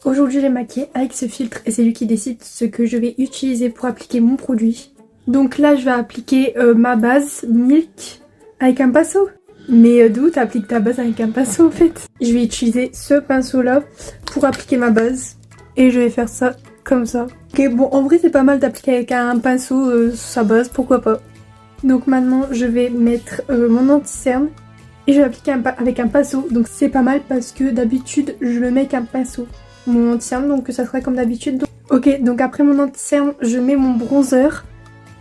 Aujourd'hui j'ai maquillé avec ce filtre et c'est lui qui décide ce que je vais utiliser pour appliquer mon produit. Donc là je vais appliquer ma base Milk avec un pinceau. Mais d'où t'appliques ta base avec un pinceau en fait? Je vais utiliser ce pinceau là pour appliquer ma base. Et je vais faire ça comme ça. Ok, bon en vrai c'est pas mal d'appliquer avec un pinceau sa base, pourquoi pas. Donc maintenant je vais mettre mon anti-cerne. Et je vais appliquer avec un pinceau. Donc c'est pas mal parce que d'habitude je le mets avec un pinceau. Mon anti-cerne, donc ça sera comme d'habitude. Ok, donc après mon anti-cerne, je mets mon bronzer.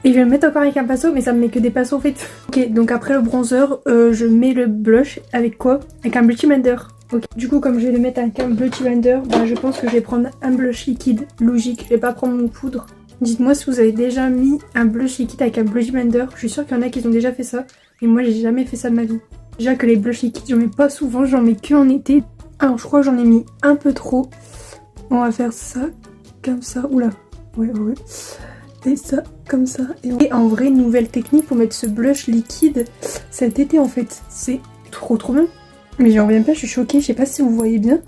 Et je vais le mettre encore avec un pinceau, mais ça me met que des pinceaux en fait. Ok, donc après le bronzer, je mets le blush avec quoi? Avec un Beauty Blender. Ok, du coup comme je vais le mettre avec un Beauty Blender, bah, je pense que je vais prendre un blush liquide. Logique, je vais pas prendre mon poudre. Dites-moi si vous avez déjà mis un blush liquide avec un Beauty Blender. Je suis sûre qu'il y en a qui ont déjà fait ça. Mais moi j'ai jamais fait ça de ma vie. Déjà que les blushs liquides, j'en mets pas souvent, j'en mets que en été. Alors je crois que j'en ai mis un peu trop. On va faire ça, comme ça. Oula, ouais. Et ça, comme ça. Et en vrai, nouvelle technique pour mettre ce blush liquide cet été en fait. C'est trop bien. Mais j'en reviens pas, je suis choquée, je sais pas si vous voyez bien.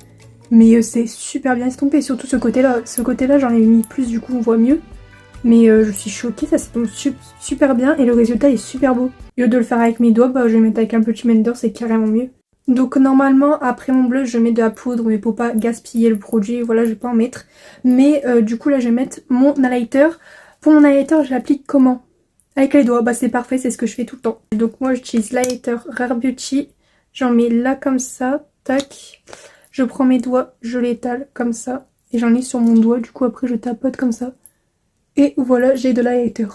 Mais c'est super bien estompé, surtout ce côté-là. Ce côté-là, j'en ai mis plus, du coup on voit mieux. Mais je suis choquée, ça s'estompe super bien et le résultat est super beau. Au lieu de le faire avec mes doigts, bah, je vais le mettre avec un petit blender, c'est carrément mieux. Donc normalement, après mon blush, je mets de la poudre, mais pour pas gaspiller le produit, voilà, je vais pas en mettre. Mais du coup là, je vais mettre mon highlighter. Pour mon highlighter, je l'applique comment? Avec les doigts, bah c'est parfait, c'est ce que je fais tout le temps. Donc moi, j'utilise l'highlighter Rare Beauty. J'en mets là comme ça, tac. Je prends mes doigts, je l'étale comme ça. Et j'en ai sur mon doigt, du coup après je tapote comme ça. Et voilà, j'ai de l'highlighter.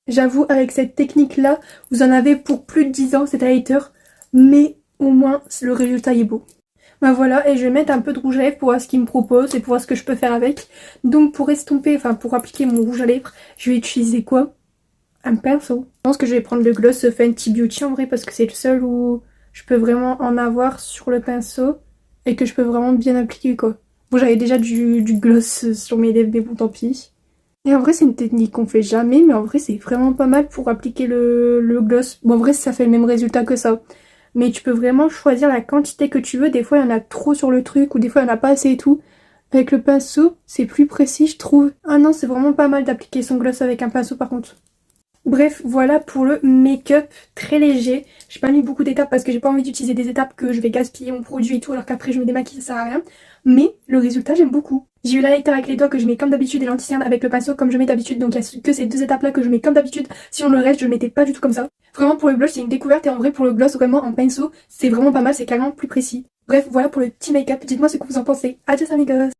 J'avoue, avec cette technique-là, vous en avez pour plus de 10 ans, cet highlighter. Mais au moins, le résultat est beau. Ben voilà, et je vais mettre un peu de rouge à lèvres pour voir ce qu'il me propose et pour voir ce que je peux faire avec. Donc pour estomper, enfin pour appliquer mon rouge à lèvres, je vais utiliser quoi? Un pinceau. Je pense que je vais prendre le gloss Fenty Beauty en vrai parce que c'est le seul où je peux vraiment en avoir sur le pinceau et que je peux vraiment bien appliquer quoi. Bon, j'avais déjà du gloss sur mes lèvres, mais bon tant pis. Et en vrai c'est une technique qu'on fait jamais, mais en vrai c'est vraiment pas mal pour appliquer le gloss. Bon en vrai ça fait le même résultat que ça. Mais tu peux vraiment choisir la quantité que tu veux. Des fois il y en a trop sur le truc ou des fois il n'y en a pas assez et tout. Avec le pinceau c'est plus précis je trouve. Ah non, c'est vraiment pas mal d'appliquer son gloss avec un pinceau par contre. Bref, voilà pour le make-up très léger. J'ai pas mis beaucoup d'étapes parce que j'ai pas envie d'utiliser des étapes que je vais gaspiller mon produit et tout alors qu'après je me démaquille, ça sert à rien. Mais le résultat j'aime beaucoup. J'ai eu l'highlighter avec les doigts que je mets comme d'habitude et l'anti-cerne avec le pinceau comme je mets d'habitude. Donc il y a que ces deux étapes là que je mets comme d'habitude. Sinon le reste je le mettais pas du tout comme ça. Vraiment pour le blush c'est une découverte et en vrai pour le gloss vraiment en pinceau c'est vraiment pas mal, c'est carrément plus précis. Bref voilà pour le petit make-up, dites-moi ce que vous en pensez. Adios amigos.